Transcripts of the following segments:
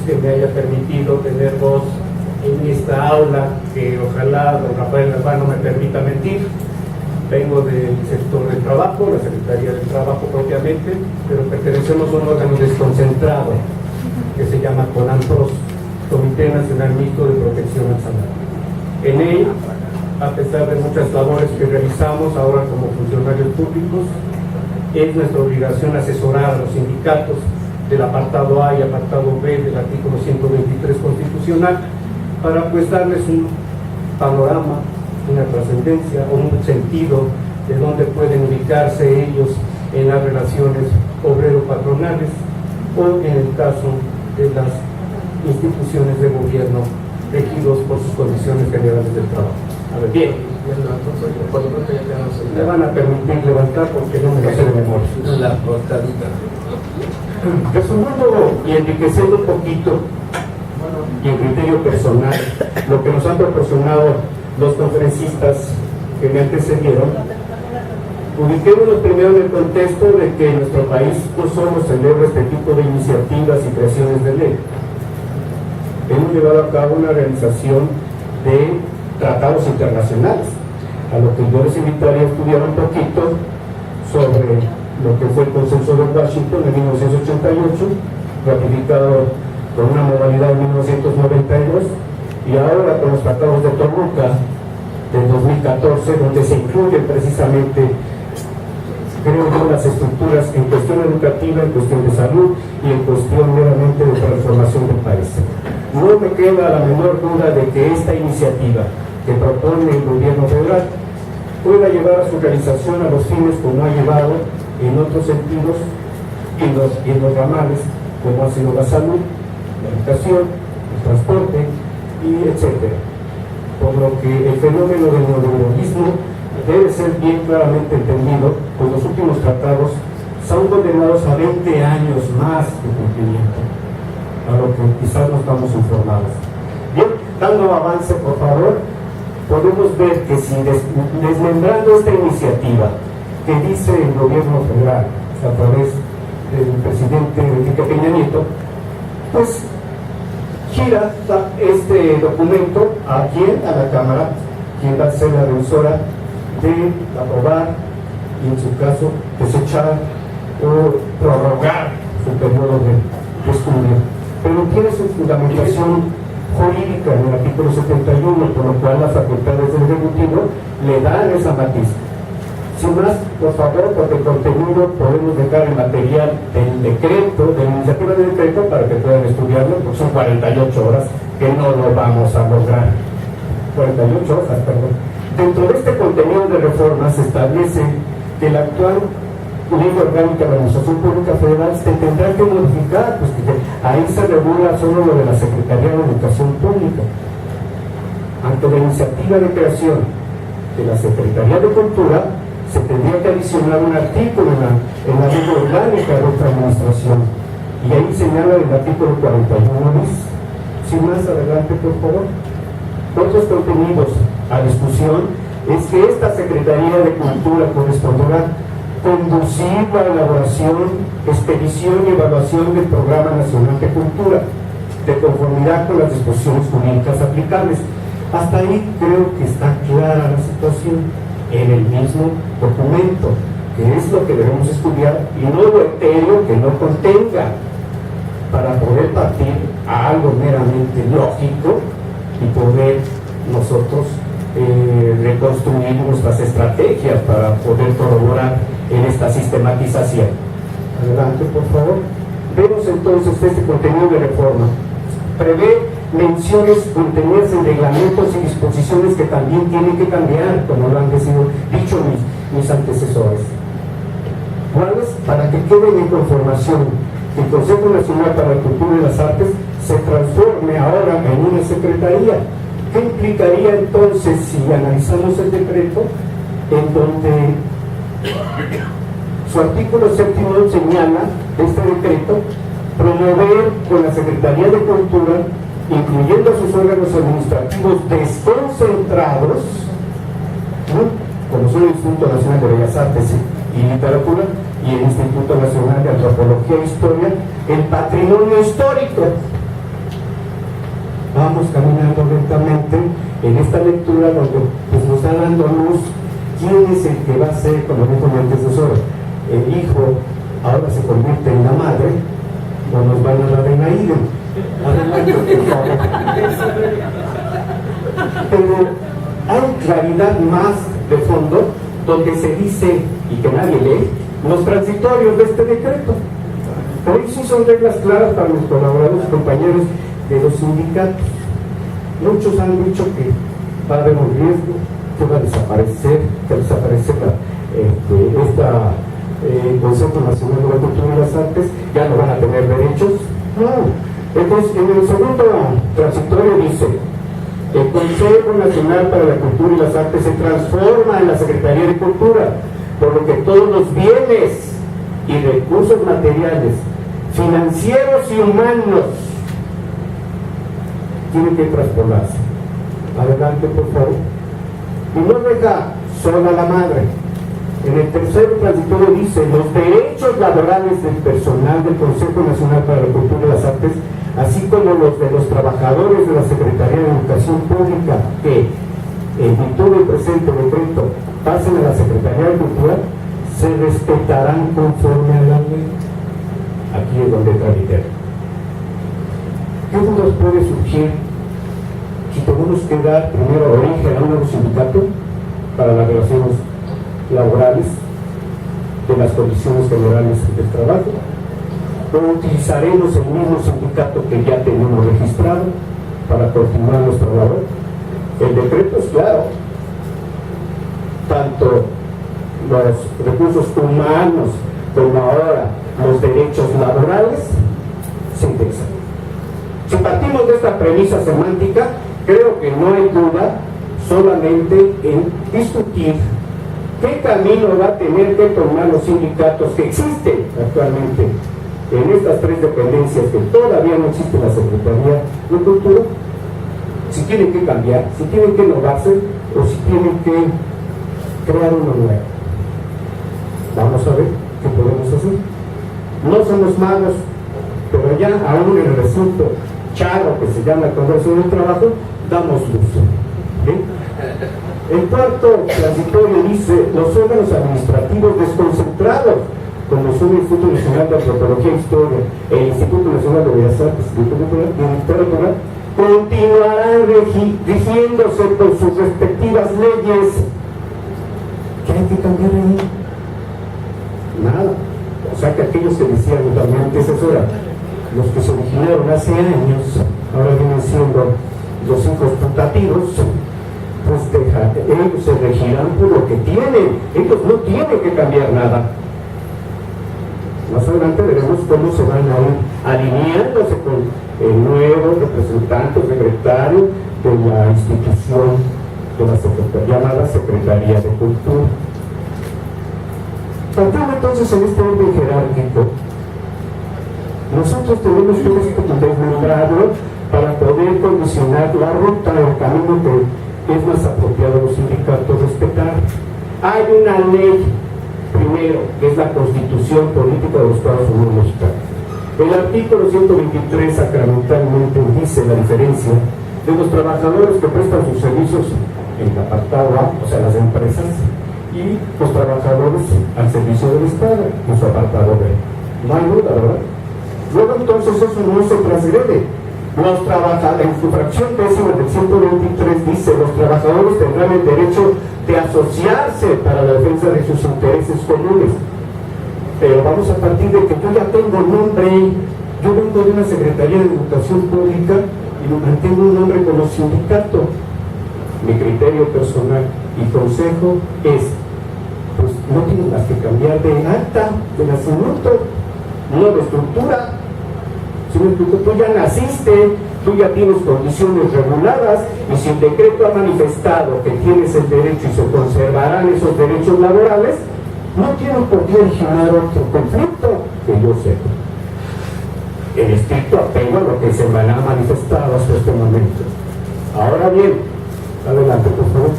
que me haya permitido tener voz en esta aula, que ojalá don Rafael Galván me permita mentir. Vengo del sector del trabajo, la Secretaría del Trabajo propiamente, pero pertenecemos a un órgano desconcentrado que se llama CONAMPROS, Comité Nacional Mixto de Protección al Salario. En él, a pesar de muchas labores que realizamos ahora como funcionarios públicos, es nuestra obligación asesorar a los sindicatos del apartado A y apartado B del artículo 123 constitucional para pues darles un panorama, una trascendencia o un sentido de dónde pueden ubicarse ellos en las relaciones obrero-patronales o en el caso de las instituciones de gobierno regidos por sus condiciones generales del trabajo. A ver, bien. Me van a permitir levantar porque no me lo sé de memoria. La portadita. Resumiendo y enriqueciendo un poquito, y en criterio personal, lo que nos han proporcionado los conferencistas que me antecedieron, ubiquémonos primero en el contexto de que en nuestro país no solo celebra este tipo de iniciativas y creaciones de ley. Hemos llevado a cabo una realización de tratados internacionales, a lo que yo les invitaría a estudiar un poquito sobre lo que fue el Consenso de Washington de 1988, ratificado con una modalidad en 1992, y ahora con los tratados de Toluca del 2014, donde se incluyen precisamente, creo yo, las estructuras en cuestión educativa, en cuestión de salud y en cuestión meramente de transformación del país. No me queda la menor duda de que esta iniciativa que propone el gobierno federal pueda llevar a su realización a los fines como ha llevado en otros sentidos en los ramales, como ha sido la salud, la educación, el transporte, y etcétera. Por lo que el fenómeno del neoliberalismo debe ser bien claramente entendido, pues los últimos tratados son condenados a 20 años más de cumplimiento, a lo que quizás no estamos informados. Bien, dando avance, por favor, podemos ver que si desmembrando esta iniciativa que dice el gobierno federal a través del presidente Enrique Peña Nieto, pues gira este documento a quién, a la Cámara, quien va a ser la revisora de aprobar y en su caso desechar o prorrogar su periodo de estudio. Pero tiene su fundamentación jurídica en el artículo 71, por lo cual las facultades del Ejecutivo le dan esa matiz. Sin más, por favor, porque el contenido podemos dejar el material del decreto, de la iniciativa de decreto, para que puedan estudiarlo, porque son 48 horas que no lo vamos a lograr. 48 horas, perdón. Dentro de este contenido de reformas se establece que la actual Ley Orgánica de la Administración Pública Federal se tendrá que modificar, pues que ahí se regula solo lo de la Secretaría de Educación Pública. Ante la iniciativa de creación de la Secretaría de Cultura, se tendría que adicionar un artículo en la Ley Orgánica de otra administración, y ahí señala el artículo 41 bis. Sin más, adelante, por favor. Otros contenidos a discusión es que esta Secretaría de Cultura corresponderá conducir la elaboración, expedición y evaluación del Programa Nacional de Cultura, de conformidad con las disposiciones jurídicas aplicables. Hasta ahí creo que está clara la situación en el mismo documento, que es lo que debemos estudiar, y no lo etéreo que no contenga, para poder partir a algo meramente lógico y poder nosotros reconstruir nuestras estrategias para poder corroborar en esta sistematización. Adelante, por favor. Vemos entonces este contenido de reforma. Prevé menciones contenidas en reglamentos y disposiciones que también tienen que cambiar, como lo han dicho mis antecesores. ¿Cuáles? Para que queden en conformación que el Consejo Nacional para la Cultura y las Artes se transforme ahora en una secretaría. ¿Qué implicaría entonces si analizamos el decreto, en donde su artículo 7º señala este decreto promover con la Secretaría de Cultura, incluyendo a sus órganos administrativos desconcentrados, como son el Instituto Nacional de Bellas Artes y Literatura y el Instituto Nacional de Antropología e Historia, el patrimonio histórico, vamos caminando lentamente en esta lectura donde pues, nos está dando luz quién es el que va a ser, como dijo mi antecesor, el hijo ahora se convierte en la madre, o nos van a dar en Aiden. Adelante, por favor. Pero hay claridad más de fondo donde se dice, y que nadie lee, los transitorios de este decreto. Por eso sí son reglas claras para los colaboradores, compañeros de los sindicatos. Muchos han dicho que va a haber un riesgo, que va a desaparecer, el Consejo Nacional de la Cultura y las Artes, ya no van a tener derechos. No. Entonces, en el segundo transitorio dice: el Consejo Nacional para la Cultura y las Artes se transforma en la Secretaría de Cultura, por lo que todos los bienes y recursos materiales, financieros y humanos tienen que traspolarse. Adelante, por favor. Y no deja sola la madre. En el tercer transitorio dice: los derechos laborales del personal del Consejo Nacional para la Cultura y las Artes, así como los de los trabajadores de la Secretaría de Educación Pública que, en virtud del presente decreto, pasen a la Secretaría de Cultura, se respetarán conforme a la ley. Aquí es donde entra mi tema. ¿Qué dudas puede surgir si tenemos que dar primero origen a un nuevo sindicato para las relaciones laborales de las condiciones generales del trabajo? ¿O utilizaremos el mismo sindicato que ya tenemos registrado para continuar nuestra labor? El decreto es claro. Tanto los recursos humanos como ahora los derechos laborales se indexan. Si partimos de esta premisa semántica, creo que no hay duda solamente en discutir qué camino va a tener que tomar los sindicatos que existen actualmente en estas tres dependencias que todavía no existe la Secretaría de Cultura, si tienen que cambiar, si tienen que innovarse o si tienen que crear uno nuevo. Vamos a ver qué podemos hacer. No somos magos, pero ya aún en el recinto charro que se llama el Congreso del Trabajo, damos luz. ¿Sí? El cuarto transitorio dice: los órganos administrativos desconcentrados, como son el Instituto Nacional de Antropología e Historia, el Instituto Nacional de Bellas Artes y Literatura, continuarán rigiéndose por sus respectivas leyes. ¿Qué hay que cambiar ahí? Nada. O sea que aquellos que decían también antecesora, los que se originaron hace años, ahora vienen siendo los hijos putativos, pues ellos se regirán por lo que tienen. Ellos no tienen que cambiar nada. Más adelante veremos cómo se van a ir alineándose con el nuevo representante secretario de la institución de la llamada Secretaría de Cultura. Partiendo entonces en este orden jerárquico, nosotros tenemos que desmembrarlo para poder condicionar la ruta, el camino que es más apropiado a los sindicatos respetar. Hay una ley, primero, que es la Constitución Política de los Estados Unidos Mexicanos. El artículo 123 sacramentalmente dice la diferencia de los trabajadores que prestan sus servicios en el apartado A, o sea, las empresas, y los trabajadores al servicio del Estado en su apartado B. No hay duda, ¿verdad? Luego entonces eso no se transgrede. Los trabajadores, en su fracción décima del 123 dice: los trabajadores tendrán el derecho de asociarse para la defensa de sus intereses comunes. Pero vamos a partir de que yo ya tengo nombre. Yo vengo de una Secretaría de Educación Pública y mantengo un nombre como sindicato. Mi criterio personal y consejo es: pues no tienes más que cambiar de acta de nacimiento, no de estructura. Si tú ya naciste, tú ya tienes condiciones reguladas, y si el decreto ha manifestado que tienes el derecho y se conservarán esos derechos laborales, no tienen por qué originar otro conflicto que yo sepa. En estricto apego a lo que se me ha manifestado hasta este momento. Ahora bien, adelante, por favor.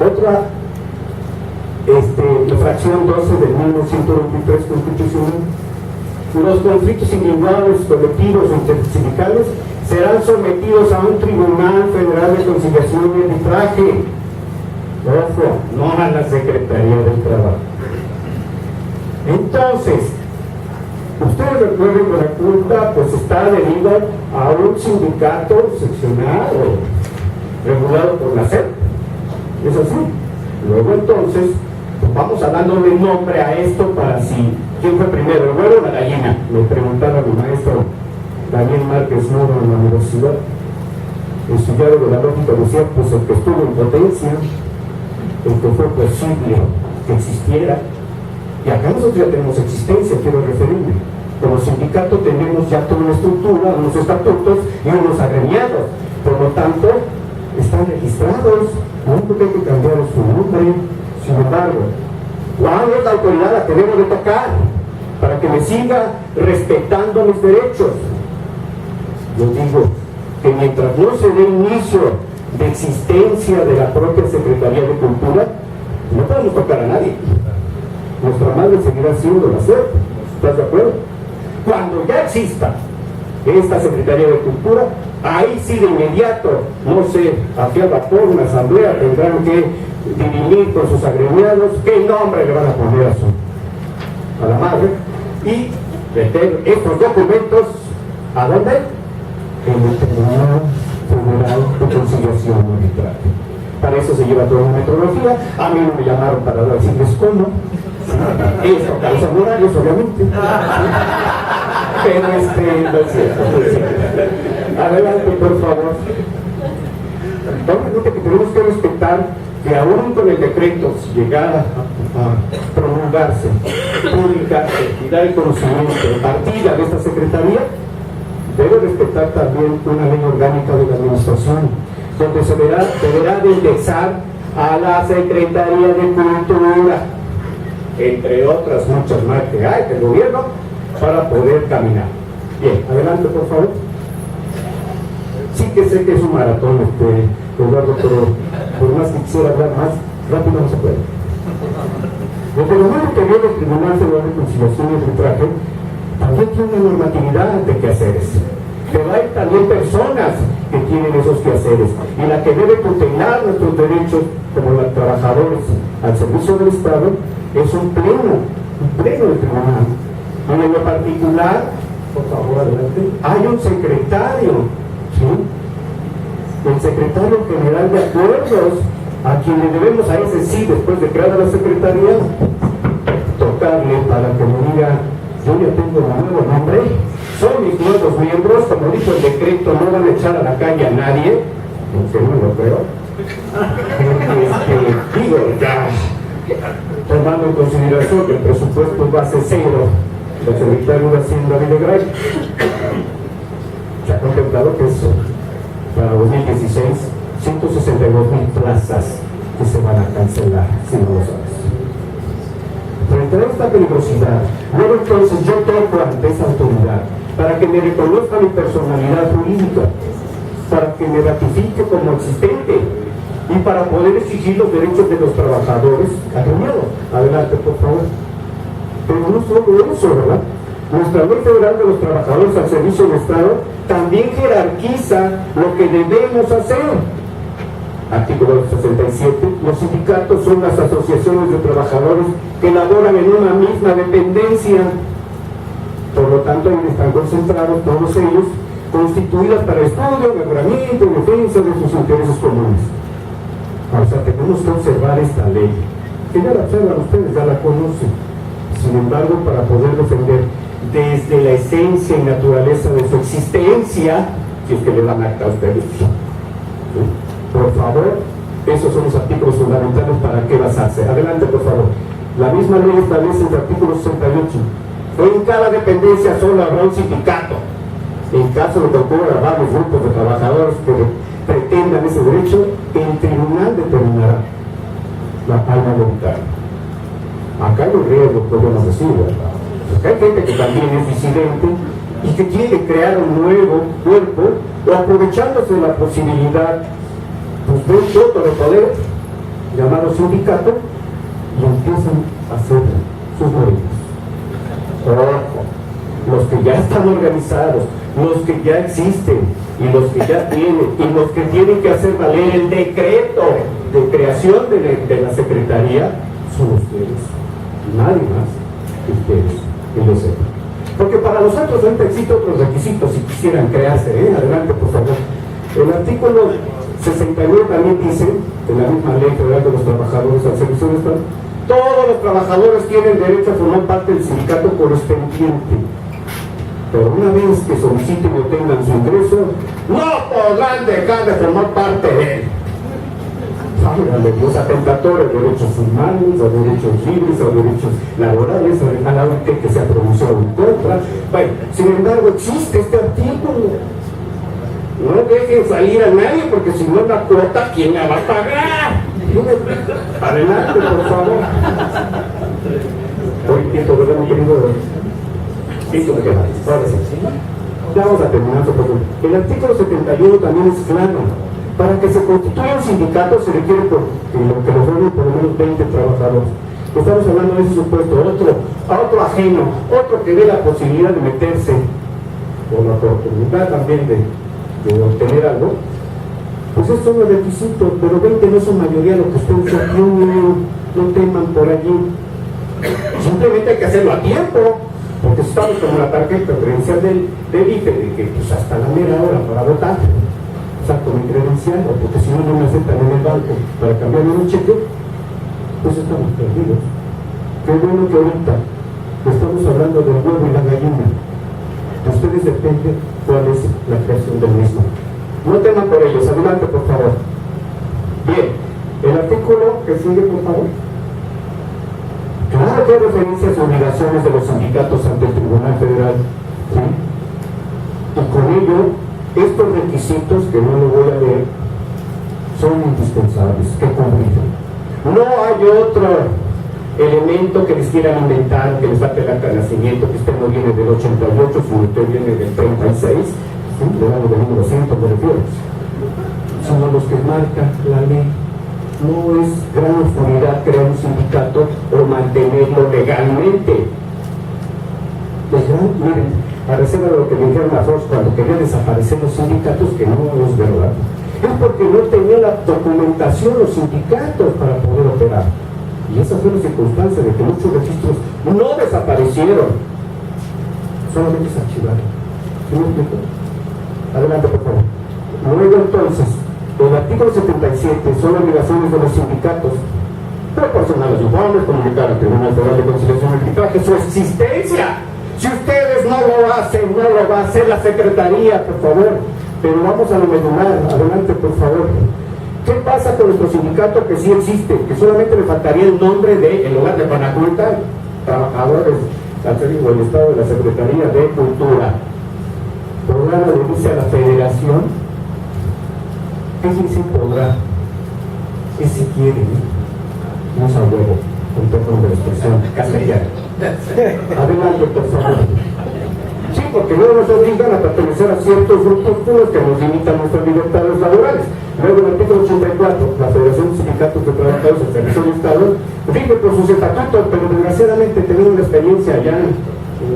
Otra, la fracción 12 del mismo 123 constitucional. Los conflictos individuales, colectivos o intersindicales serán sometidos a un Tribunal Federal de Conciliación y Arbitraje. Ojo, no a la Secretaría del Trabajo. Entonces, ustedes recuerden que la culpa pues está debido a un sindicato seccionado, regulado por la SEP. Es así. Luego entonces, pues vamos a dándole nombre a esto para si, ¿quién fue primero, el huevo o la gallina? Me preguntaba mi maestro Daniel Márquez Muro en la universidad. Estudiado de la lógica decía, pues el que estuvo en potencia, el que fue posible que existiera. Y acá nosotros ya tenemos existencia, quiero referirme. Como sindicato tenemos ya toda una estructura, unos estatutos y unos agremiados. Por lo tanto, están registrados. No único que hay que cambiar su nombre. Sin embargo, ¿cuál es la autoridad a la que debo de tocar para que me siga respetando mis derechos? Yo digo que mientras no se dé inicio de existencia de la propia Secretaría de Cultura, no podemos tocar a nadie. Nuestra madre seguirá siendo la SEP. ¿Estás de acuerdo? Cuando ya exista esta Secretaría de Cultura, ahí sí de inmediato, no sé, aquí al vapor, una asamblea, tendrán que dirimir con sus agremiados qué nombre le van a poner a la madre y meter estos documentos ¿a dónde? En el Tribunal Federal de Conciliación y Arbitraje. Para eso se lleva toda una metodología. A mí no me llamaron para decirles cómo. Esto causa morales, obviamente. Pero no es cierto. Adelante, por favor. Obviamente que tenemos que respetar que aún con el decreto, si llegara a promulgarse, publicarse y dar el conocimiento de partida de esta Secretaría, debe respetar también una ley orgánica de la Administración, donde se deberá de indexar a la Secretaría de Cultura, entre otras muchas más que hay del gobierno, para poder caminar. Bien, adelante, por favor. Sí que sé que es un maratón, Eduardo, pero por más que quisiera hablar más, rápido no se puede. El fenómeno que viene el Tribunal Federal de Conciliación y Arbitraje también tiene una normatividad de quehaceres. Pero hay también personas que tienen esos quehaceres, y la que debe tutelar nuestros derechos como los trabajadores al servicio del Estado es un pleno del tribunal. En lo particular, por favor, adelante, hay un secretario, ¿sí? El secretario general de acuerdos, a quien le debemos, a ese sí, después de crear la secretaría, tocarle para que me diga, yo ya tengo un nuevo nombre, son mis nuevos miembros, como dijo el decreto, no van a echar a la calle a nadie, en serio no lo creo, digo, ya, tomando en consideración que el presupuesto es base cero, la secretaria de Hacienda Videgaray, se ha contemplado que eso, para 2016, 162,000 plazas que se van a cancelar, si no lo sabes. Frente a esta peligrosidad, luego entonces yo toco ante esa autoridad para que me reconozca mi personalidad jurídica, para que me ratifique como existente y para poder exigir los derechos de los trabajadores agremiados. Adelante, por favor. Pero no solo eso, ¿verdad? Nuestra Ley Federal de los Trabajadores al Servicio del Estado también jerarquiza lo que debemos hacer. Artículo 67. Los sindicatos son las asociaciones de trabajadores que laboran en una misma dependencia. Por lo tanto, ahí están concentrados todos ellos, constituidas para estudio, mejoramiento y defensa de sus intereses comunes. O sea, tenemos que observar esta ley, que ya la observan ustedes, ya la conocen. Sin embargo, para poder defender desde la esencia y naturaleza de su existencia, si es que le dan acta a ustedes, ¿sí? Por favor, esos son los artículos fundamentales para qué basarse. Adelante, por favor. La misma ley establece en el artículo 68. En cada dependencia solo habrá un sindicato. En caso de que ocurra varios grupos de trabajadores que pretendan ese derecho, el tribunal determinará la palma voluntaria. Acá hay un riesgo, podemos decir, ¿verdad? Porque hay gente que también es disidente y que quiere crear un nuevo cuerpo, o aprovechándose de la posibilidad pues, de un voto de poder llamado sindicato, y empiezan a hacer sus modelos. Ojo, los que ya están organizados, los que ya existen y los que ya tienen y los que tienen que hacer valer el decreto de creación de la Secretaría son ustedes, nadie más que ustedes, que lo sepan. Porque para los otros ahorita existen otros requisitos si quisieran crearse, adelante por favor. El artículo 69 también dice, en la misma ley federal de los trabajadores al servicio del Estado, todos los trabajadores tienen derecho a formar parte del sindicato correspondiente. Pero una vez que soliciten y obtengan su ingreso, no podrán dejar de formar parte de él. Válgame Dios, atentatorio de derechos humanos, a derechos libres, a derechos laborales, a la OIT que se ha pronunciado en contra. Bueno, sin embargo, existe este artículo. No dejen salir a nadie porque si no la cuota, ¿quién la va a pagar? Adelante, por favor. Hoy tiempo, ¿verdad, mi querido? Listo, me queda. Ahora sí. Ya vamos a terminar, por favor. El artículo 71 también es claro. Para que se constituya un sindicato se requiere que lo formen por lo menos 20 trabajadores. Estamos hablando de ese supuesto, otro ajeno, otro que dé la posibilidad de meterse, o la oportunidad también de obtener algo. Pues estos son los requisitos, pero 20 no son mayoría lo que ustedes ya tienen, no teman por allí. Simplemente hay que hacerlo a tiempo, porque estamos con la tarjeta credencial del IFE, de que pues hasta la mera hora para votar. Saco mi credencial, o porque si no, no me aceptan en el banco para cambiarme un cheque, pues estamos perdidos. Qué bueno que ahorita estamos hablando del huevo y la gallina. De ustedes depende cuál es la creación del mismo. No teman por ellos, adelante por favor. Bien, el artículo que sigue, por favor. Claro que hay referencias y obligaciones de los sindicatos ante el Tribunal Federal, ¿sí? Y con ello, estos requisitos, que no lo voy a leer, son indispensables, que cumplir. No hay otro elemento que les quieran inventar, que les va a pegar al nacimiento, que usted no viene del 88, sino usted viene del 36, ¿sí? Del año de 1900, me refiero. Son los que marcan la ley. No es gran oscuridad crear un sindicato o mantenerlo legalmente. Miren, a reserva de lo que me dijeron a Ross cuando quería desaparecer los sindicatos, que no es verdad, es porque no tenían la documentación los sindicatos para poder operar. Y esa fue la circunstancia de que muchos registros no desaparecieron, solamente se archivaron. ¿Sí me explico? Adelante, por favor. Luego, entonces, el artículo 77 son obligaciones de los sindicatos: proporcionar los informes, comunicar al Tribunal Federal de Conciliación y Arbitraje su existencia. Si ustedes no lo hacen, no lo va a hacer la Secretaría, por favor. Pero vamos a lo medular. Adelante, por favor. ¿Qué pasa con nuestro sindicato que sí existe? Que solamente le faltaría el nombre de, en lugar de Panaculta, trabajadores al servicio del Estado de la Secretaría de Cultura. Programa de dice a la Federación. ¿Qué dice podrá? ¿Qué si quiere? No es a huevo, con perdón de la expresión castellana. Adelante, por favor. Sí, porque luego nos obligan a pertenecer a ciertos grupos que nos limitan nuestras libertades laborales. Luego, el artículo 84, la Federación de Sindicatos de Trabajadores al Servicio del Estado rige por sus estatutos, pero desgraciadamente tenemos una experiencia allá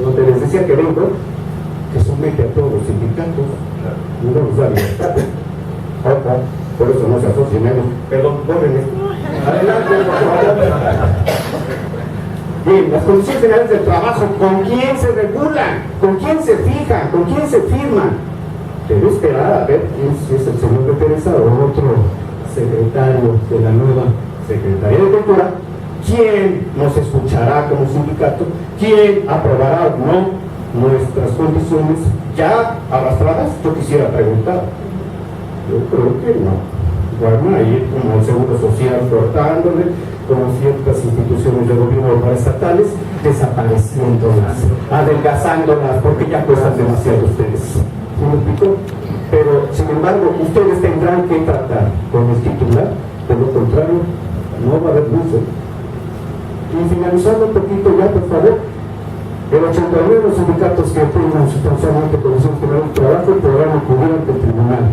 donde les decía que vengo, que somete a todos los sindicatos, no nos da libertad. Por eso no se asocien ellos. Perdón, córrenme. Adelante, por favor. Bien, las condiciones generales del trabajo, ¿con quién se regulan? ¿Con quién se fijan? ¿Con quién se firman? Debe esperar a ver si es el señor de Teresa o otro secretario de la nueva Secretaría de Cultura, quién nos escuchará como sindicato, quién aprobará o no nuestras condiciones ya arrastradas. Yo quisiera preguntar. Yo creo que no. Van a ir como el Seguro Social cortándole, como ciertas instituciones de gobierno estatales, desapareciéndolas, adelgazándolas, porque ya cuestan demasiado ustedes. ¿Sí me explico? Pero, sin embargo, ustedes tendrán que tratar con el titular, de lo contrario, no va a haber uso. Y finalizando un poquito ya, por favor, el 89 de los sindicatos que tengan sustancialmente condiciones generales de trabajo podrán acudir ante el tribunal.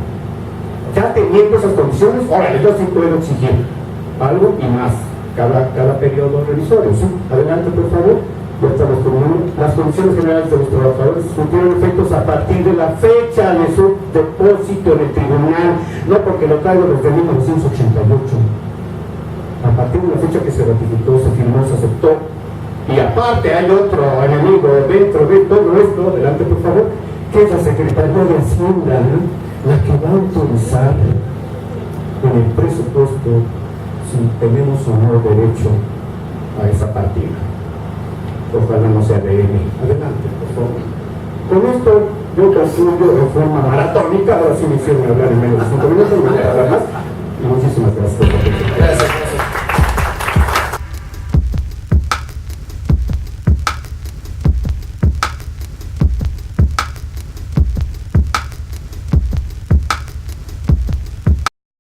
Ya teniendo esas condiciones, órale, yo sí puedo exigir algo y más cada periodo revisorio, ¿sí? Adelante, por favor. ya estamos terminando. Las condiciones generales de los trabajadores surtieron efectos a partir de la fecha de su depósito en el tribunal, no porque lo traigo desde 1988. A partir de la fecha que se ratificó, se firmó, se aceptó. Y aparte hay otro enemigo dentro de todo esto, adelante por favor, que es la Secretaría de Hacienda, ¿no? La que va a autorizar en el presupuesto si tenemos o no derecho a esa partida. Ojalá no sea de él. Adelante, por favor. Con esto yo concluyo de forma maratónica. Ahora sí me hicieron hablar en menos de 5 minutos, no voy a hablar más. Y muchísimas gracias.